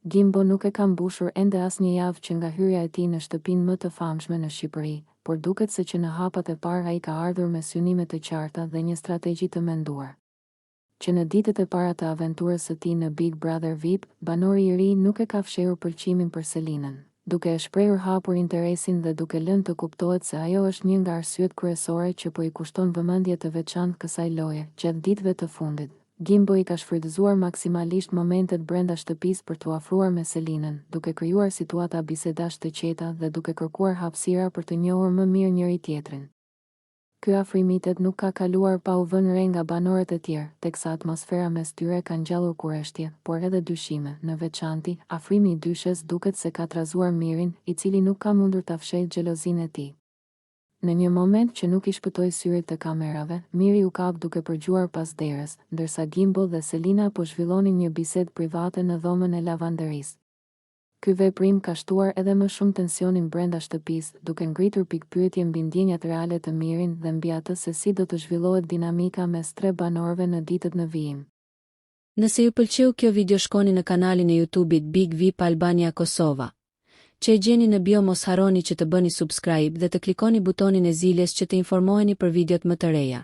Gimbo nuk e ka mbushur ende asnjë javë që nga hyrja e tij në shtëpinë më të famshme në Shqipëri, por duket se që në hapat e parë ai ka ardhur me synime të qarta dhe një strategji të menduar. Që në ditët e para të aventurës së tij në Big Brother VIP, banori i ri nuk e ka fshehur pëlqimin për Selinën, duke e shprehur hapur interesin dhe duke lënë të kuptohet se ajo është një nga arsyet kryesore që po i kushton vëmendje të veçantë kësaj loje. Gjatë ditëve të fundit, Gimbo i ka shfrytëzuar maksimalisht momentet brenda shtëpisë për t'u afruar me Selinën, duke krijuar situata bisedash të qeta dhe duke kërkuar hapësira për të njohur më mirë njëri tjetrin. Ky afrimitet nuk ka kaluar pa u vënë re nga banorët e tjerë, teksa atmosfera mes tyre ka ngjallur kurreshtje, por edhe dyshime. Në veçanti, afrimi i dyshes duket se ka trazuar Mirin, i cili nuk ka mundur ta fshehë xhelozinë e tij. Në një moment që nuk i shpëtoi syrit të kamerave, Miri u kap duke përgjuar pas derës, ndërsa Gimbo dhe Selina po zhvillonin një bisedë private në dhomën e lavanderisë. Ky veprim ka shtuar edhe më shumë tensionin brenda shtëpisë, duke ngritur pikpyetje mbi ndjenjat reale të Mirin dhe mbi atë se si do të zhvillohet dinamika mes tre banorëve në ditët në vijim. Nëse ju pëlqeu kjo video, shkoni në kanalin e YouTube-it Big VIP Albania Kosova, që e gjeni në bio. Mos harroni që të bëni subscribe dhe të klikoni butonin e ziljes që të informoheni për videot më të reja.